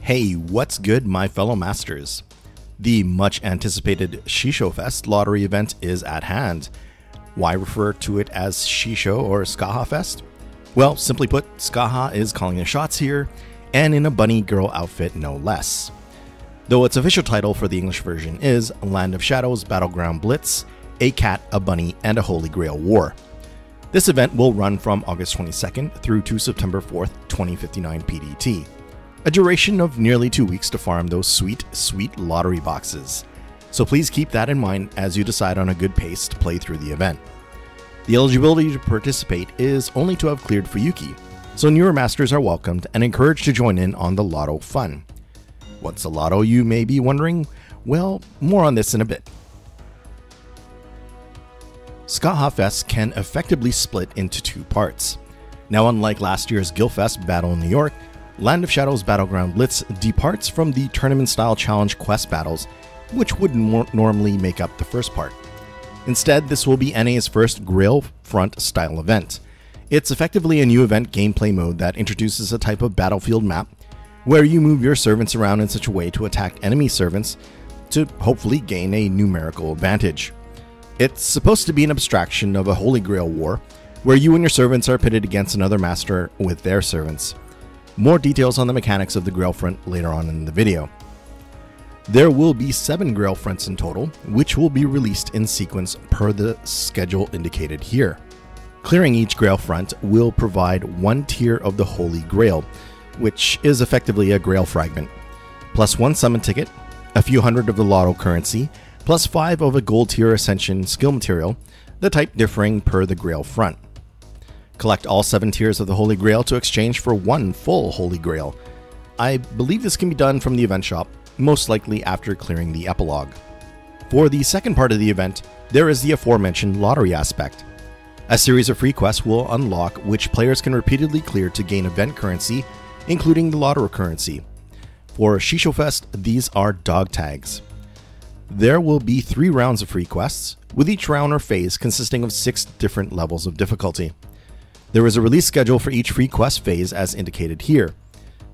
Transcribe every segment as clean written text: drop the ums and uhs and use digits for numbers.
Hey, what's good, my fellow masters? The much anticipated Shisho Fest lottery event is at hand. Why refer to it as Shisho or Scáthach Fest? Well, simply put, Scáthach is calling the shots here, and in a bunny girl outfit no less. Though its official title for the English version is Land of Shadows Battleground Blitz, a cat, a bunny, and a Holy Grail War. This event will run from August 22nd through to September 4th, 2059 PDT. A duration of nearly 2 weeks to farm those sweet lottery boxes. So please keep that in mind as you decide on a good pace to play through the event. The eligibility to participate is only to have cleared Fuyuki, so newer masters are welcomed and encouraged to join in on the lotto fun. What's a lotto, you may be wondering? Well, more on this in a bit. Scáthach Fest can effectively split into two parts. Now, unlike last year's Guildfest Battle in New York, Land of Shadows Battleground Blitz departs from the tournament-style challenge quest battles, which would normally make up the first part. Instead, this will be NA's first Grail front style event. It's effectively a new event gameplay mode that introduces a type of battlefield map where you move your servants around in such a way to attack enemy servants to hopefully gain a numerical advantage. It's supposed to be an abstraction of a Holy Grail War, where you and your servants are pitted against another master with their servants. More details on the mechanics of the Grail front later on in the video. There will be 7 Grail fronts in total, which will be released in sequence per the schedule indicated here. Clearing each Grail front will provide 1 tier of the Holy Grail, which is effectively a Grail fragment, plus 1 summon ticket, a few hundred of the lotto currency, plus 5 of a gold tier ascension skill material, the type differing per the Grail front. Collect all 7 tiers of the Holy Grail to exchange for 1 full Holy Grail. I believe this can be done from the event shop, most likely after clearing the epilogue. For the second part of the event, there is the aforementioned lottery aspect. A series of free quests will unlock which players can repeatedly clear to gain event currency, including the lotto currency. For Shisho Fest, these are dog tags. There will be 3 rounds of free quests, with each round or phase consisting of 6 different levels of difficulty. There is a release schedule for each free quest phase as indicated here.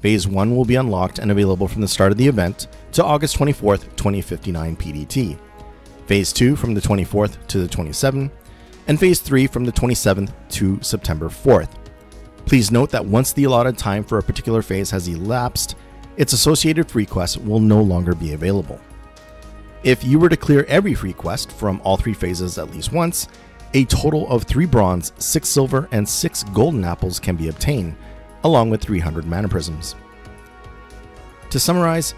Phase 1 will be unlocked and available from the start of the event to August 24th, 2059 PDT. Phase 2 from the 24th to the 27th, and Phase 3 from the 27th to September 4th. Please note that once the allotted time for a particular phase has elapsed, its associated free quests will no longer be available. If you were to clear every free quest from all 3 phases at least once, a total of 3 bronze, 6 silver, and 6 golden apples can be obtained, along with 300 mana prisms. To summarize,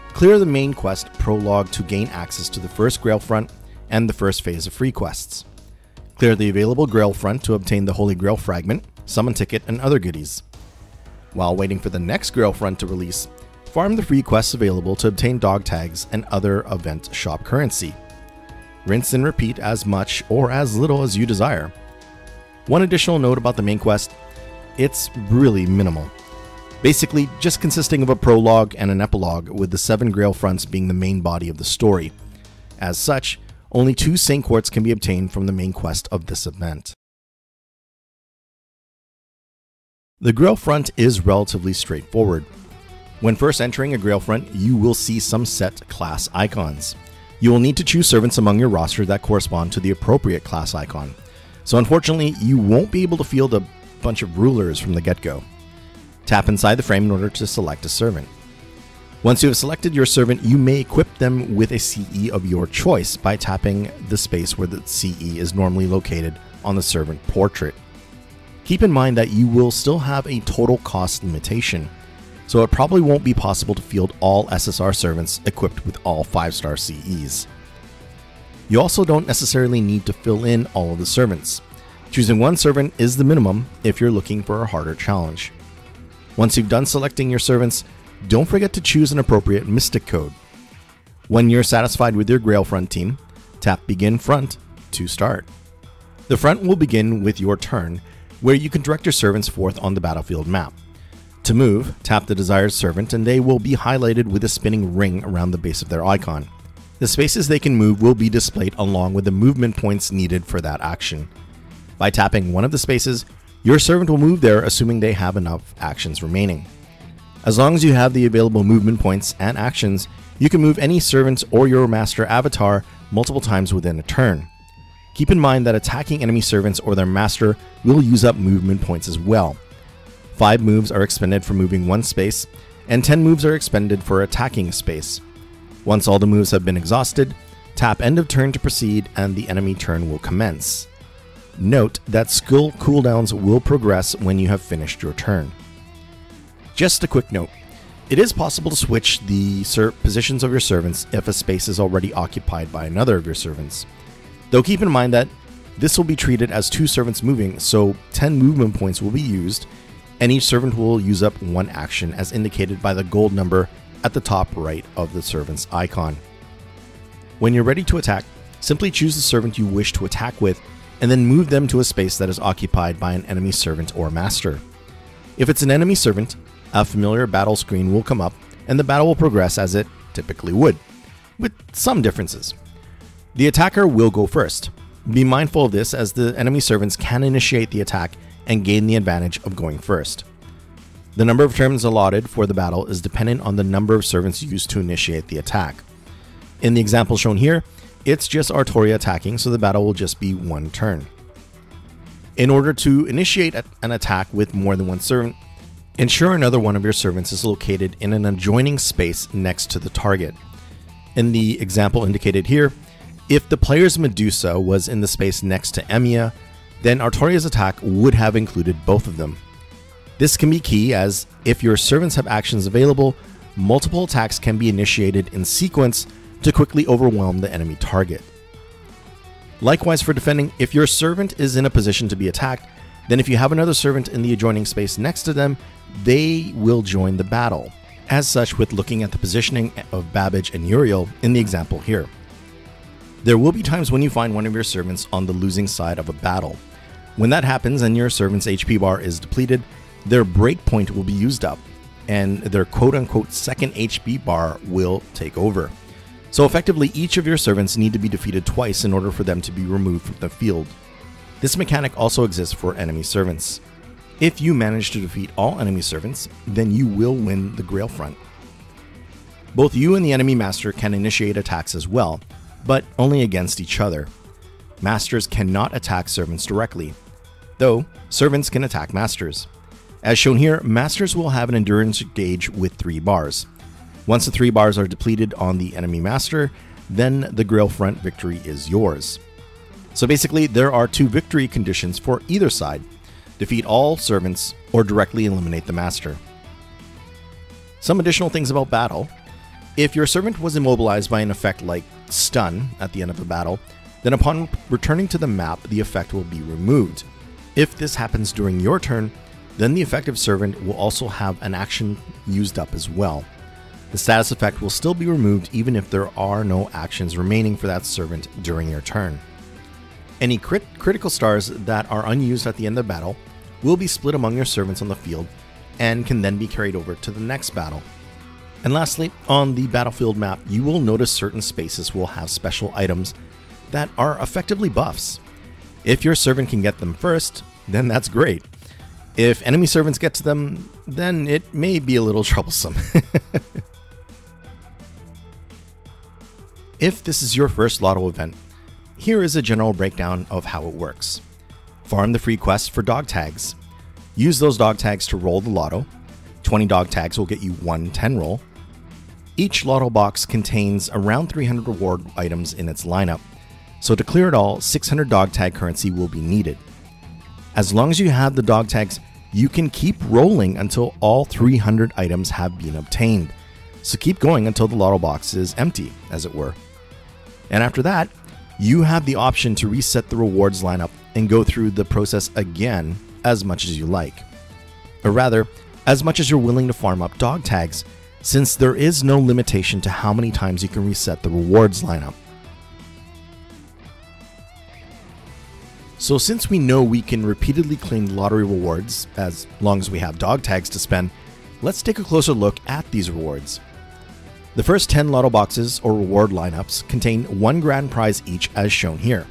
clear the main quest prologue to gain access to the first Grail front and the first phase of free quests. Clear the available Grail front to obtain the Holy Grail fragment, summon ticket, and other goodies. While waiting for the next Grail front to release, farm the free quests available to obtain dog tags and other event shop currency. Rinse and repeat as much or as little as you desire. One additional note about the main quest, it's really minimal. Basically, just consisting of a prologue and an epilogue, with the 7 Grail fronts being the main body of the story. As such, only 2 Saint Quartz can be obtained from the main quest of this event. The Grail front is relatively straightforward. When first entering a Grail front, you will see some set class icons. You will need to choose servants among your roster that correspond to the appropriate class icon. So unfortunately, you won't be able to field a bunch of rulers from the get-go. Tap inside the frame in order to select a servant. Once you have selected your servant, you may equip them with a CE of your choice by tapping the space where the CE is normally located on the servant portrait. Keep in mind that you will still have a total cost limitation, so it probably won't be possible to field all SSR servants equipped with all 5-star CEs. You also don't necessarily need to fill in all of the servants. Choosing 1 servant is the minimum if you're looking for a harder challenge. Once you've done selecting your servants, don't forget to choose an appropriate Mystic code. When you're satisfied with your Grail front team, tap Begin Front to start. The front will begin with your turn, where you can direct your servants forth on the battlefield map. To move, tap the desired servant and they will be highlighted with a spinning ring around the base of their icon. The spaces they can move will be displayed along with the movement points needed for that action. By tapping one of the spaces, your servant will move there assuming they have enough actions remaining. As long as you have the available movement points and actions, you can move any servant or your master avatar multiple times within a turn. Keep in mind that attacking enemy servants or their master will use up movement points as well. 5 moves are expended for moving one space, and 10 moves are expended for attacking a space. Once all the moves have been exhausted, tap end of turn to proceed and the enemy turn will commence. Note that skill cooldowns will progress when you have finished your turn. Just a quick note, it is possible to switch the positions of your servants if a space is already occupied by another of your servants. Though keep in mind that this will be treated as 2 servants moving, so 10 movement points will be used, and each servant will use up 1 action as indicated by the gold number at the top right of the servant's icon. When you're ready to attack, simply choose the servant you wish to attack with and then move them to a space that is occupied by an enemy servant or master. If it's an enemy servant, a familiar battle screen will come up and the battle will progress as it typically would, with some differences. The attacker will go first. Be mindful of this as the enemy servants can initiate the attack and gain the advantage of going first. The number of turns allotted for the battle is dependent on the number of servants used to initiate the attack. In the example shown here, it's just Artoria attacking, so the battle will just be 1 turn. In order to initiate an attack with more than 1 servant, ensure another one of your servants is located in an adjoining space next to the target. In the example indicated here, if the player's Medusa was in the space next to Emiya, then Artoria's attack would have included both of them. This can be key as if your servants have actions available, multiple attacks can be initiated in sequence to quickly overwhelm the enemy target. Likewise for defending, if your servant is in a position to be attacked, then if you have another servant in the adjoining space next to them, they will join the battle. As such, with looking at the positioning of Babbage and Uriel in the example here. There will be times when you find one of your servants on the losing side of a battle. When that happens and your servant's HP bar is depleted, their breakpoint will be used up, and their quote-unquote second HP bar will take over. So effectively, each of your servants need to be defeated twice in order for them to be removed from the field. This mechanic also exists for enemy servants. If you manage to defeat all enemy servants, then you will win the Grail front. Both you and the enemy master can initiate attacks as well, but only against each other. Masters cannot attack servants directly, though servants can attack masters. As shown here, masters will have an endurance gauge with 3 bars. Once the 3 bars are depleted on the enemy master, then the Grail front victory is yours. So basically, there are 2 victory conditions for either side: defeat all servants or directly eliminate the master. Some additional things about battle. If your servant was immobilized by an effect like stun at the end of a battle, then upon returning to the map, the effect will be removed. If this happens during your turn, then the effective servant will also have an action used up as well. The status effect will still be removed even if there are no actions remaining for that servant during your turn. Any critical stars that are unused at the end of the battle will be split among your servants on the field and can then be carried over to the next battle. And lastly, on the battlefield map, you will notice certain spaces will have special items that are effectively buffs. If your servant can get them first, then that's great. If enemy servants get to them, then it may be a little troublesome. If this is your first Lotto event, here is a general breakdown of how it works. Farm the free quests for dog tags. Use those dog tags to roll the Lotto. 20 dog tags will get you 1 10 roll. Each Lotto box contains around 300 reward items in its lineup, so to clear it all, 600 dog tag currency will be needed. As long as you have the dog tags, you can keep rolling until all 300 items have been obtained. So keep going until the Lotto box is empty, as it were. And after that, you have the option to reset the rewards lineup and go through the process again as much as you like. Or rather, as much as you're willing to farm up dog tags, since there is no limitation to how many times you can reset the rewards lineup. So since we know we can repeatedly claim lottery rewards as long as we have dog tags to spend, let's take a closer look at these rewards. The first 10 Lotto boxes or reward lineups contain 1 grand prize each as shown here.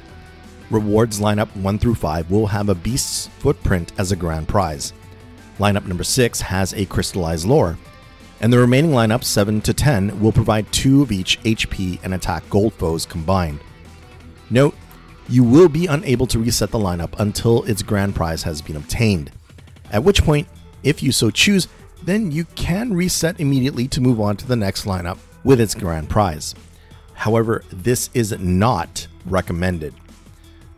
Rewards lineup 1 through 5 will have a beast's footprint as a grand prize. Lineup number 6 has a crystallized lore, and the remaining lineup 7 to 10 will provide 2 of each HP and attack gold foes combined. Note, you will be unable to reset the lineup until its grand prize has been obtained, at which point, if you so choose, then you can reset immediately to move on to the next lineup with its grand prize. However, this is not recommended.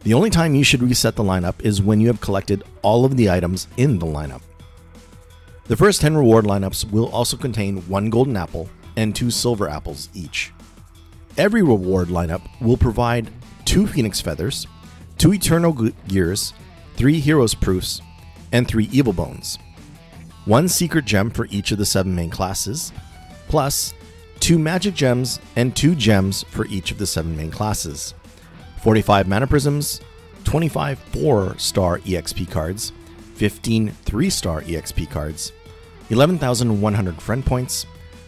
The only time you should reset the lineup is when you have collected all of the items in the lineup. The first 10 reward lineups will also contain 1 golden apple and 2 silver apples each. Every reward lineup will provide 2 phoenix feathers, 2 eternal gears, 3 heroes proofs, and 3 evil bones. 1 secret gem for each of the 7 main classes, plus 2 magic gems and 2 gems for each of the 7 main classes. 45 mana prisms, 25 4-star EXP cards, 15 3-star EXP cards, 11,100 friend points,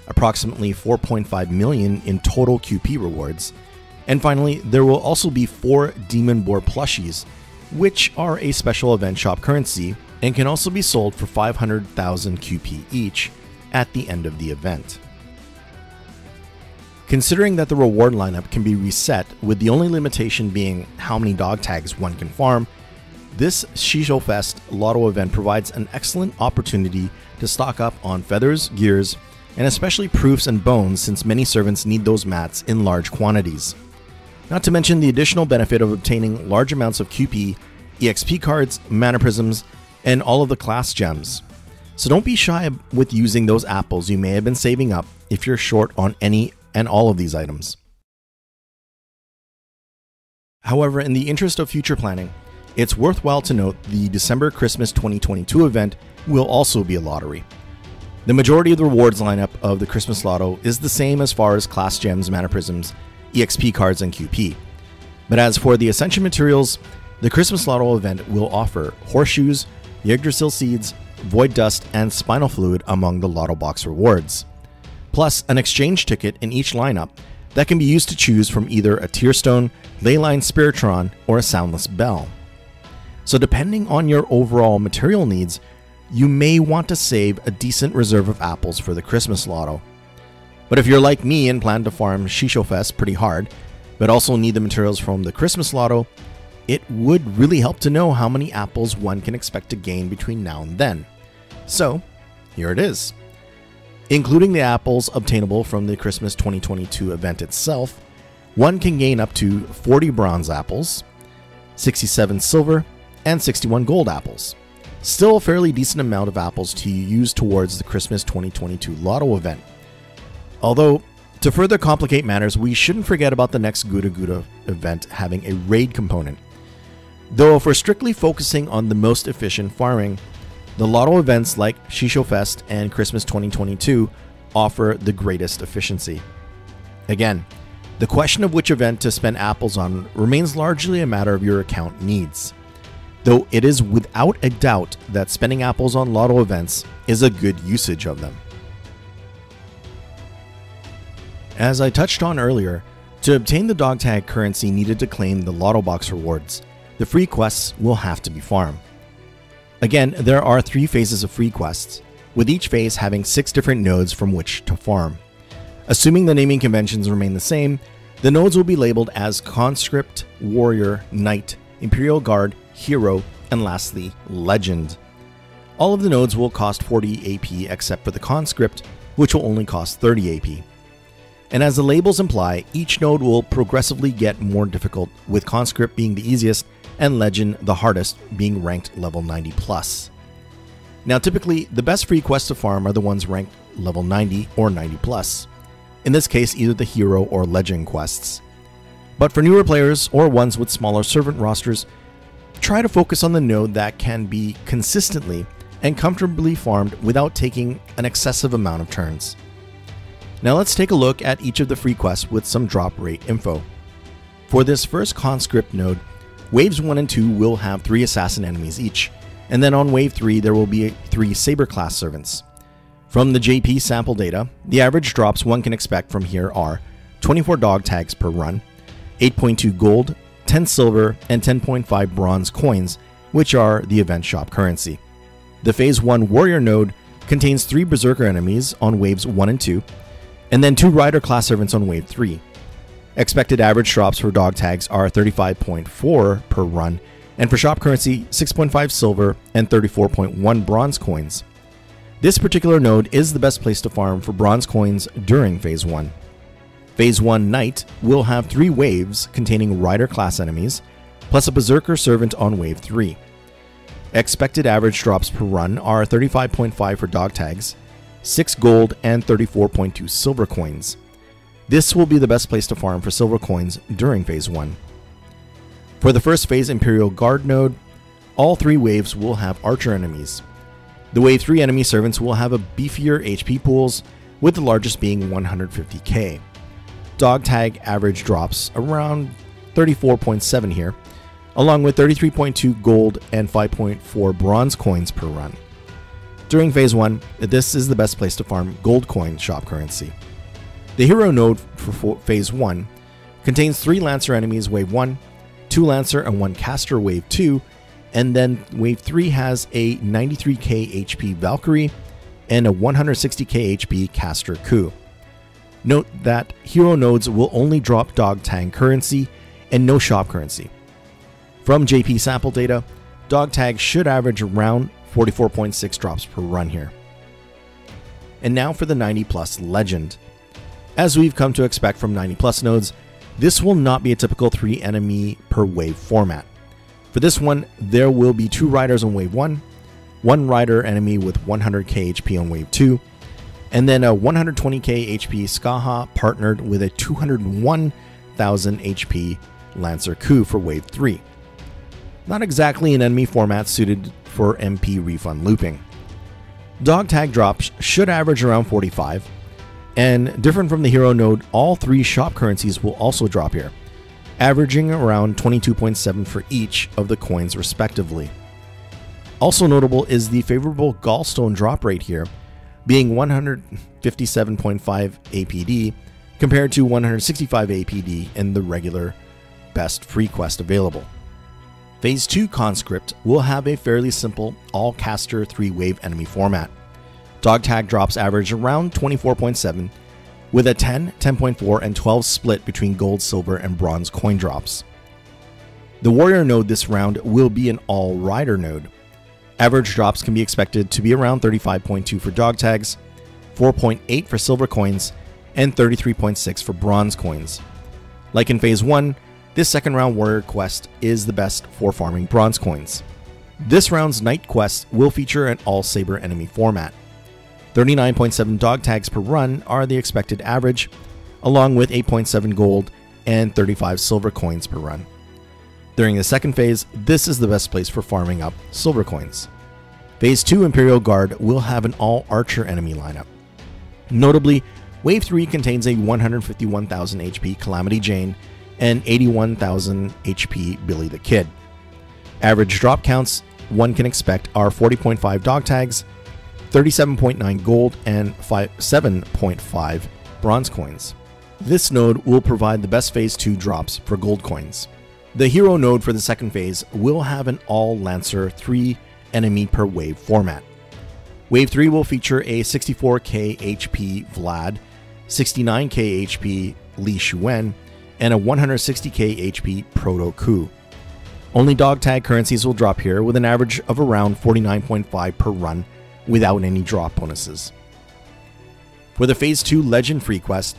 approximately 4.5 million in total QP rewards, and finally, there will also be 4 Demon Boar plushies, which are a special event shop currency and can also be sold for 500,000 QP each at the end of the event. Considering that the reward lineup can be reset with the only limitation being how many dog tags one can farm, this Shisho Fest Lotto event provides an excellent opportunity to stock up on feathers, gears, and especially proofs and bones since many servants need those mats in large quantities. Not to mention the additional benefit of obtaining large amounts of QP, EXP cards, mana prisms, and all of the class gems. So don't be shy with using those apples you may have been saving up if you're short on any and all of these items. However, in the interest of future planning, it's worthwhile to note the December Christmas 2022 event will also be a lottery. The majority of the rewards lineup of the Christmas Lotto is the same as far as class gems, mana prisms, EXP cards, and QP. But as for the Ascension materials, the Christmas Lotto event will offer horseshoes, Yggdrasil seeds, void dust, and spinal fluid among the Lotto box rewards, plus an exchange ticket in each lineup that can be used to choose from either a Tearstone, Leyline Spiritron, or a Soundless Bell. So depending on your overall material needs, you may want to save a decent reserve of apples for the Christmas Lotto. But if you're like me and plan to farm Shisho Fest pretty hard, but also need the materials from the Christmas Lotto, it would really help to know how many apples one can expect to gain between now and then. So, here it is. Including the apples obtainable from the Christmas 2022 event itself, one can gain up to 40 bronze apples, 67 silver, and 61 gold apples. Still a fairly decent amount of apples to use towards the Christmas 2022 Lotto event. Although, to further complicate matters, we shouldn't forget about the next Guda Guda event having a raid component. Though if we're strictly focusing on the most efficient farming, the Lotto events like Shisho Fest and Christmas 2022 offer the greatest efficiency. Again, the question of which event to spend apples on remains largely a matter of your account needs, though it is without a doubt that spending apples on Lotto events is a good usage of them. As I touched on earlier, to obtain the dog tag currency needed to claim the Lotto box rewards, the free quests will have to be farmed. Again, there are 3 phases of free quests, with each phase having 6 different nodes from which to farm. Assuming the naming conventions remain the same, the nodes will be labeled as Conscript, Warrior, Knight, Imperial Guard, Hero, and lastly, Legend. All of the nodes will cost 40 AP except for the Conscript, which will only cost 30 AP. And as the labels imply, each node will progressively get more difficult, with Conscript being the easiest and Legend the hardest, being ranked level 90 plus. Now typically, the best free quests to farm are the ones ranked level 90 or 90 plus. In this case, either the Hero or Legend quests. But for newer players or ones with smaller servant rosters, try to focus on the node that can be consistently and comfortably farmed without taking an excessive amount of turns. Now let's take a look at each of the free quests with some drop rate info. For this first Conscript node, Waves 1 and 2 will have 3 assassin enemies each, and then on Wave 3 there will be 3 Saber class servants. From the JP sample data, the average drops one can expect from here are 24 dog tags per run, 8.2 gold, 10 silver, and 10.5 bronze coins, which are the event shop currency. The Phase 1 Warrior node contains 3 Berserker enemies on waves 1 and 2, and then 2 Rider class servants on wave 3. Expected average drops for dog tags are 35.4 per run, and for shop currency, 6.5 silver and 34.1 bronze coins. This particular node is the best place to farm for bronze coins during Phase 1. Phase 1 Knight will have 3 waves containing Rider class enemies, plus a Berserker servant on wave 3. Expected average drops per run are 35.5 for dog tags, 6 gold and 34.2 silver coins. This will be the best place to farm for silver coins during Phase 1. For the first phase Imperial Guard node, all 3 waves will have archer enemies. The wave 3 enemy servants will have a beefier HP pools, with the largest being 150k. Dog tag average drops around 34.7 here, along with 33.2 gold and 5.4 bronze coins per run. During Phase 1, this is the best place to farm gold coin shop currency. The hero node for Phase 1 contains 3 Lancer enemies wave 1, 2 Lancer and 1 Caster wave 2, and then wave 3 has a 93k HP Valkyrie and a 160k HP Caster Coup. Note that hero nodes will only drop dog tag currency and no shop currency. From JP sample data, dog tags should average around 44.6 drops per run here. And now for the 90 plus legend. As we've come to expect from 90 plus nodes, this will not be a typical 3 enemy per wave format. For this one, there will be 2 riders on wave 1, 1 rider enemy with 100k HP on wave 2, and then a 120k HP Scáthach partnered with a 201,000 HP Lancer Coup for wave 3. Not exactly an enemy format suited for MP refund looping. Dog tag drops should average around 45, and different from the hero node, all 3 shop currencies will also drop here, averaging around 22.7 for each of the coins respectively. Also notable is the favorable gallstone drop rate here, being 157.5 APD compared to 165 APD in the regular best free quest available. Phase 2 Conscript will have a fairly simple all-caster 3-wave enemy format. Dog tag drops average around 24.7, with a 10, 10.4, and 12 split between gold, silver, and bronze coin drops. The warrior node this round will be an all-rider node. Average drops can be expected to be around 35.2 for dog tags, 4.8 for silver coins, and 33.6 for bronze coins. Like in Phase 1, this second round warrior quest is the best for farming bronze coins. This round's knight quest will feature an all-saber enemy format. 39.7 dog tags per run are the expected average, along with 8.7 gold and 35 silver coins per run. During the second phase, this is the best place for farming up silver coins. Phase 2 Imperial Guard will have an all-archer enemy lineup. Notably, Wave 3 contains a 151,000 HP Calamity Jane and 81,000 HP Billy the Kid. Average drop counts one can expect are 40.5 dog tags, 37.9 gold, and 7.5 bronze coins. This node will provide the best Phase 2 drops for gold coins. The hero node for the second phase will have an all-Lancer 3 enemy per wave format. Wave 3 will feature a 64k HP Vlad, 69k HP Li Xuan, and a 160k HP Proto Ku. Only dog tag currencies will drop here with an average of around 49.5 per run without any drop bonuses. For the Phase 2 Legend free quest,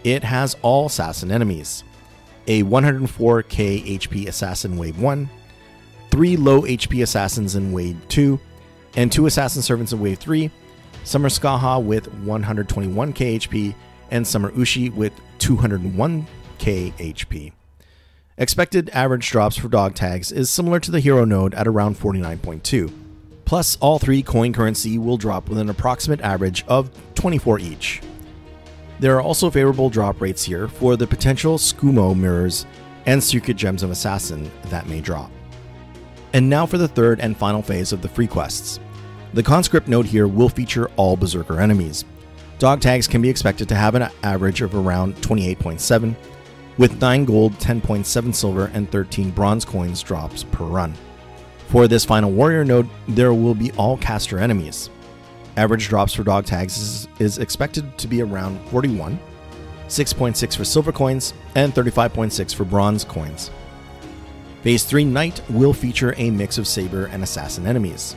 it has all assassin enemies. A 104k HP assassin wave 1, 3 low HP assassins in wave 2, and 2 assassin servants in wave 3, Summer Scáthach with 121k HP, and Summer Ushi with 201k HP. Expected average drops for dog tags is similar to the hero node at around 49.2. Plus, all 3 coin currency will drop with an approximate average of 24 each. There are also favorable drop rates here for the potential Skumo mirrors and Secret Gems of Assassin that may drop. And now for the third and final phase of the free quests. The Conscript node here will feature all Berserker enemies. Dog tags can be expected to have an average of around 28.7, with 9 gold, 10.7 silver, and 13 bronze coins drops per run. For this final warrior node, there will be all caster enemies. Average drops for dog tags is expected to be around 41, 6.6 for silver coins, and 35.6 for bronze coins. Phase 3 Knight will feature a mix of saber and assassin enemies.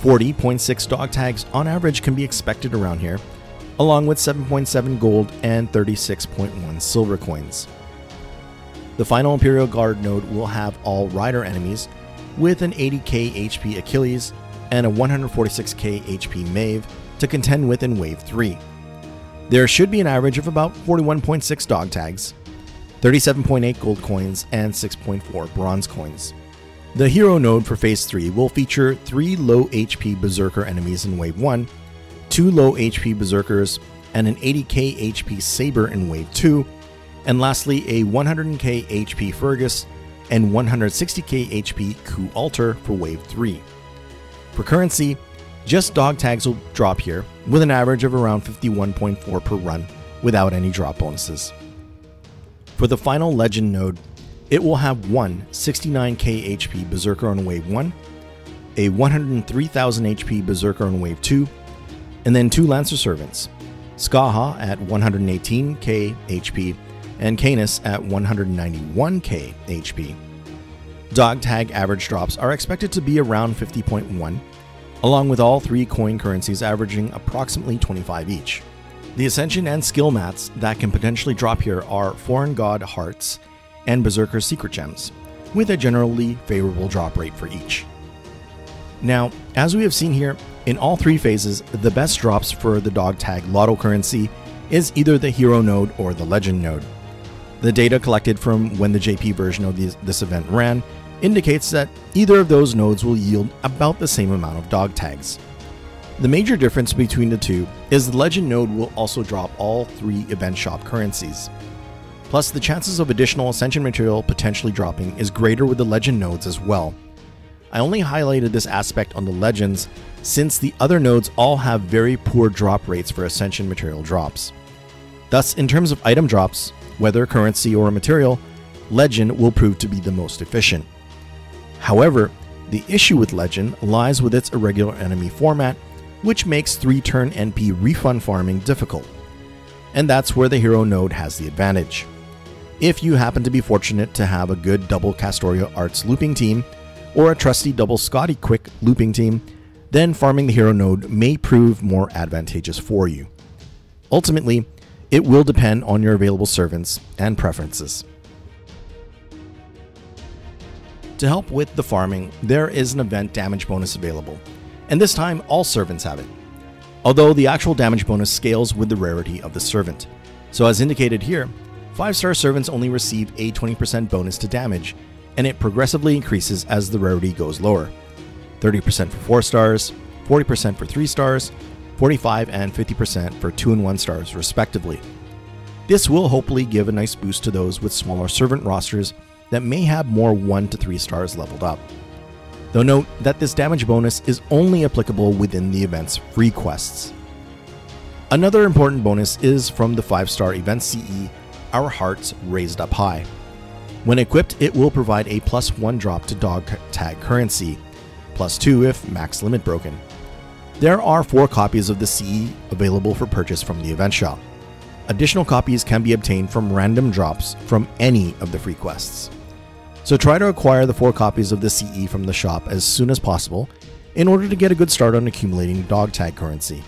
40.6 dog tags on average can be expected around here, along with 7.7 gold and 36.1 silver coins. The final Imperial Guard node will have all rider enemies, with an 80k HP Achilles and a 146k HP Maeve to contend with in Wave 3. There should be an average of about 41.6 dog tags, 37.8 gold coins, and 6.4 bronze coins. The hero node for Phase 3 will feature 3 low HP Berserker enemies in Wave 1, 2 low HP Berserkers, and an 80k HP Saber in Wave 2, and lastly a 100k HP Fergus and 160k HP Coup Alter for Wave 3. For currency, just dog tags will drop here, with an average of around 51.4 per run, without any drop bonuses. For the final Legend node, it will have one 69k HP Berserker on Wave 1, a 103,000 HP Berserker on Wave 2, and then 2 Lancer Servants, Scáthach at 118k HP, and Connacht at 191k HP. Dog tag average drops are expected to be around 50.1, along with all 3 coin currencies averaging approximately 25 each. The Ascension and skill mats that can potentially drop here are Foreign God Hearts and Berserker Secret Gems, with a generally favorable drop rate for each. Now, as we have seen here, in all 3 phases, the best drops for the dog tag Lotto currency is either the hero node or the legend node. The data collected from when the JP version of this event ran indicates that either of those nodes will yield about the same amount of dog tags. The major difference between the two is the legend node will also drop all 3 event shop currencies. Plus, the chances of additional Ascension material potentially dropping is greater with the legend nodes as well. I only highlighted this aspect on the legends since the other nodes all have very poor drop rates for Ascension material drops. Thus, in terms of item drops, whether currency or material, legend will prove to be the most efficient. However, the issue with legend lies with its irregular enemy format, which makes 3-turn NP refund farming difficult. And that's where the hero node has the advantage. If you happen to be fortunate to have a good double Castoria Arts looping team, or a trusty double Scotty Quick looping team, then farming the hero node may prove more advantageous for you. Ultimately, it will depend on your available servants and preferences. To help with the farming, there is an event damage bonus available, and this time all servants have it. Although the actual damage bonus scales with the rarity of the servant. So as indicated here, 5-star servants only receive a 20% bonus to damage, and it progressively increases as the rarity goes lower. 30% for 4 stars, 40% for 3 stars, 45 and 50% for 2 and 1 stars respectively. This will hopefully give a nice boost to those with smaller servant rosters that may have more 1 to 3 stars leveled up. Though note that this damage bonus is only applicable within the event's free quests. Another important bonus is from the 5-star event CE, Our Hearts Raised Up High. When equipped, it will provide a +1 drop to dog tag currency, +2 if max limit broken. There are 4 copies of the CE available for purchase from the event shop. Additional copies can be obtained from random drops from any of the free quests. So try to acquire the 4 copies of the CE from the shop as soon as possible in order to get a good start on accumulating dog tag currency.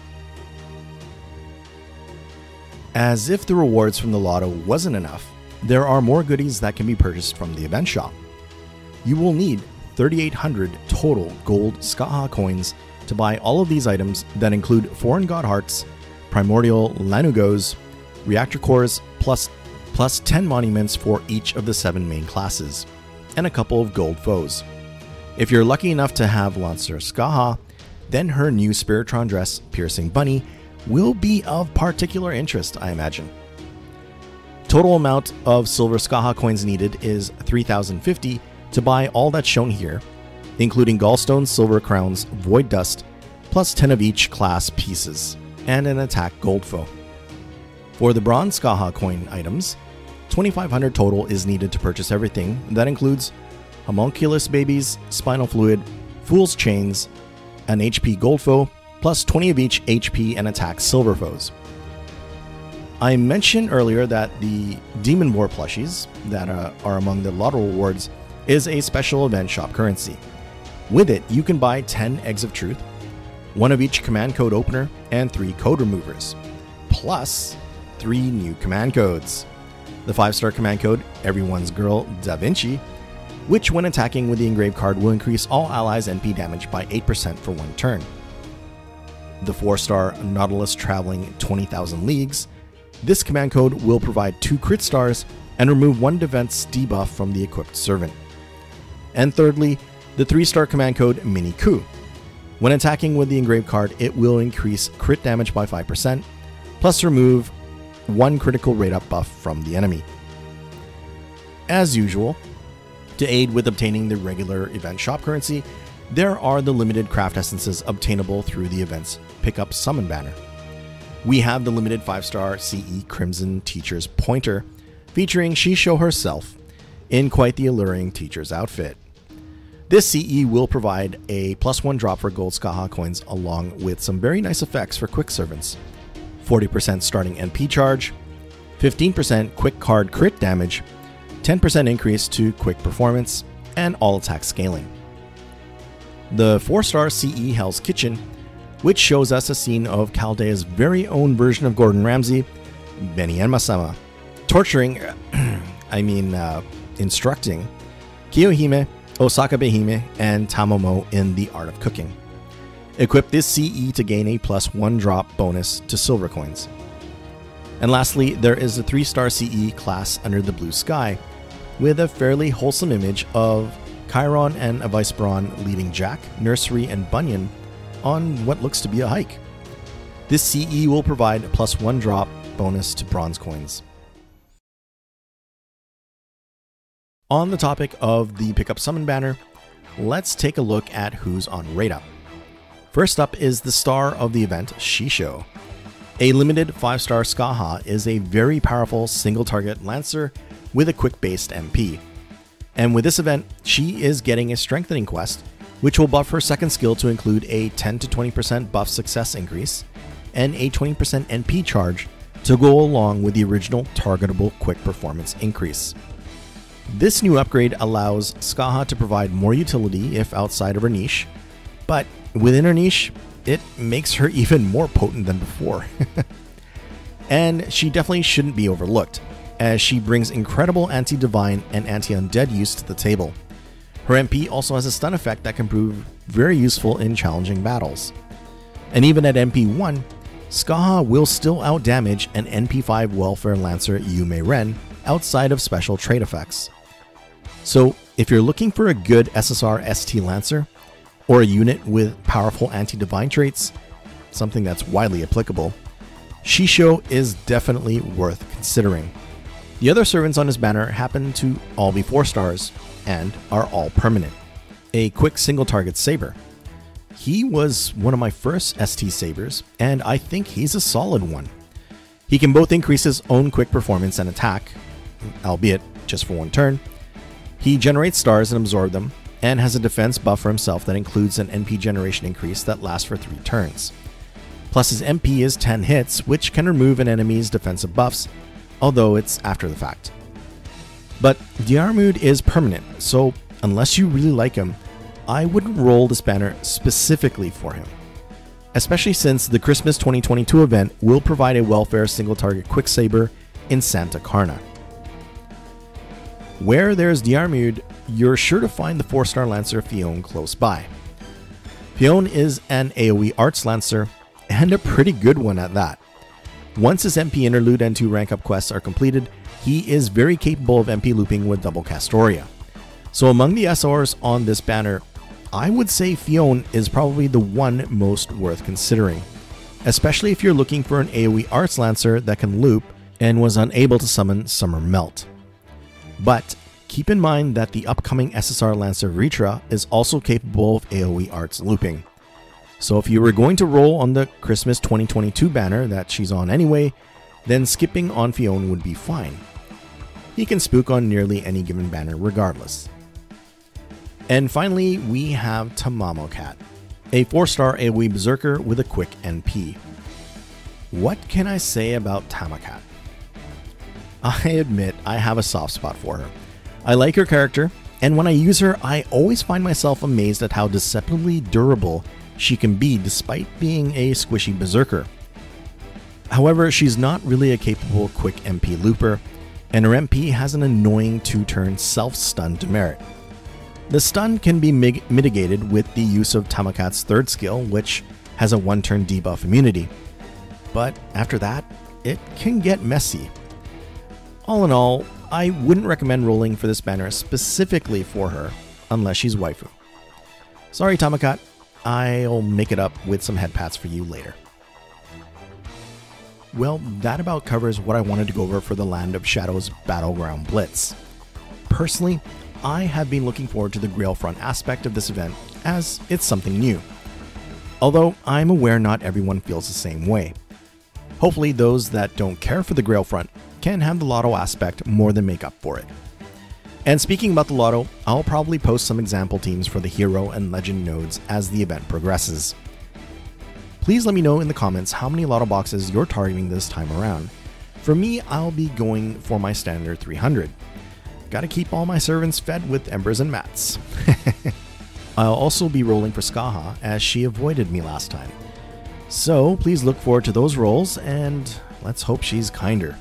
As if the rewards from the Lotto wasn't enough, there are more goodies that can be purchased from the event shop. You will need 3,800 total gold Scáthach coins to buy all of these items that include Foreign God Hearts, Primordial Lanugos, Reactor Cores, plus 10 monuments for each of the 7 main classes, and a couple of gold foes. If you're lucky enough to have Lancer Scáthach, then her new Spiritron dress, Piercing Bunny, will be of particular interest, I imagine. Total amount of silver Scáthach coins needed is 3,050 to buy all that's shown here, including Gallstones, Silver Crowns, Void Dust, plus 10 of each class pieces, and an attack gold foe. For the bronze Scáthach coin items, 2,500 total is needed to purchase everything. That includes Homunculus Babies, Spinal Fluid, Fool's Chains, an HP gold foe, plus 20 of each HP and attack silver foes. I mentioned earlier that the Demon War plushies that are among the LOTTO rewards is a special event shop currency. With it, you can buy 10 Eggs of Truth, 1 of each command code opener, and 3 code removers, plus 3 new command codes. The 5-star command code, Everyone's Girl Da Vinci, which when attacking with the engraved card will increase all allies' NP damage by 8% for 1 turn. The 4-star Nautilus Traveling 20,000 Leagues. This command code will provide 2 crit stars and remove 1 defense debuff from the equipped servant. And thirdly, the 3-star command code Mini Coup. When attacking with the engraved card, it will increase crit damage by 5%, plus remove 1 critical rate up buff from the enemy. As usual, to aid with obtaining the regular event shop currency, there are the limited craft essences obtainable through the event's Pickup Summon banner. We have the limited 5-star CE Crimson Teacher's Pointer, featuring Shisho herself in quite the alluring teacher's outfit. This CE will provide a +1 drop for gold Scáthach coins along with some very nice effects for quick servants. 40% starting NP charge, 15% quick card crit damage, 10% increase to quick performance, and all attack scaling. The 4-star CE Hell's Kitchen, which shows us a scene of Chaldea's very own version of Gordon Ramsay, Benny Enmasama, torturing, instructing Kiyohime, Osaka Behime, and Tamomo in the art of cooking. Equip this CE to gain a +1 drop bonus to silver coins. And lastly, there is a 3-star CE class Under the Blue Sky, with a fairly wholesome image of Chiron and Avicebraun leading Jack, Nursery, and Bunyan on what looks to be a hike. This CE will provide a +1 drop bonus to bronze coins. On the topic of the Pickup Summon banner, let's take a look at who's on rate up. First up is the star of the event, Shisho. A limited 5-star Scáthach is a very powerful single target lancer with a quick based MP. And with this event, she is getting a strengthening quest, which will buff her second skill to include a 10 to 20% buff success increase and a 20% NP charge to go along with the original targetable quick performance increase. This new upgrade allows Scáthach to provide more utility if outside of her niche, but within her niche, it makes her even more potent than before. And she definitely shouldn't be overlooked, as she brings incredible anti-divine and anti-undead use to the table. Her MP also has a stun effect that can prove very useful in challenging battles. And even at MP 1, Scáthach will still outdamage an NP5 Welfare Lancer Yume Ren outside of special trait effects. So if you're looking for a good SSR ST Lancer, or a unit with powerful anti-divine traits, something that's widely applicable, Shisho is definitely worth considering. The other servants on his banner happen to all be 4 stars, and are all permanent. A quick single target saber. He was one of my first ST sabers, and I think he's a solid one. He can both increase his own quick performance and attack, albeit just for 1 turn. He generates stars and absorbs them, and has a defense buff for himself that includes an NP generation increase that lasts for 3 turns. Plus his MP is 10 hits, which can remove an enemy's defensive buffs, although it's after the fact. But Diarmuid is permanent, so unless you really like him, I wouldn't roll this banner specifically for him. Especially since the Christmas 2022 event will provide a welfare single target quick saber in Santa Carna. Where there's Diarmuid, you're sure to find the 4-star Lancer Fionn close by. Fionn is an AoE Arts Lancer, and a pretty good one at that. Once his MP Interlude and 2 rank up quests are completed, he is very capable of MP looping with double Castoria. So among the SRs on this banner, I would say Fionn is probably the one most worth considering, especially if you're looking for an AoE Arts Lancer that can loop and was unable to summon Summer Melt. But keep in mind that the upcoming SSR Lancer Ritra is also capable of AoE Arts looping. So if you were going to roll on the Christmas 2022 banner that she's on anyway, then skipping on Fionn would be fine. He can spook on nearly any given banner regardless. And finally, we have Tamamo Cat. a 4-star AoE Berserker with a quick NP. What can I say about Tamakat? I admit I have a soft spot for her. I like her character, and when I use her, I always find myself amazed at how deceptively durable she can be despite being a squishy Berserker. However, she's not really a capable quick MP looper, and her MP has an annoying 2-turn self-stun demerit. The stun can be mitigated with the use of Tamakat's 3rd skill, which has a 1-turn debuff immunity. But after that, it can get messy. All in all, I wouldn't recommend rolling for this banner specifically for her, unless she's waifu. Sorry Tamakat, I'll make it up with some head pats for you later. Well, that about covers what I wanted to go over for the Land of Shadows Battleground Blitz. Personally, I have been looking forward to the Grail front aspect of this event, as it's something new. Although I'm aware not everyone feels the same way. Hopefully those that don't care for the Grail front can have the Lotto aspect more than make up for it. And speaking about the Lotto, I'll probably post some example teams for the Hero and Legend nodes as the event progresses. Please let me know in the comments how many Lotto boxes you're targeting this time around. For me, I'll be going for my standard 300. Gotta keep all my servants fed with embers and mats. I'll also be rolling for Scáthach as she avoided me last time. So please look forward to those rolls and let's hope she's kinder.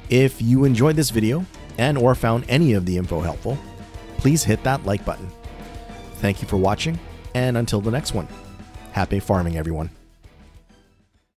If you enjoyed this video and or found any of the info helpful, please hit that like button. Thank you for watching, and until the next one, happy farming everyone.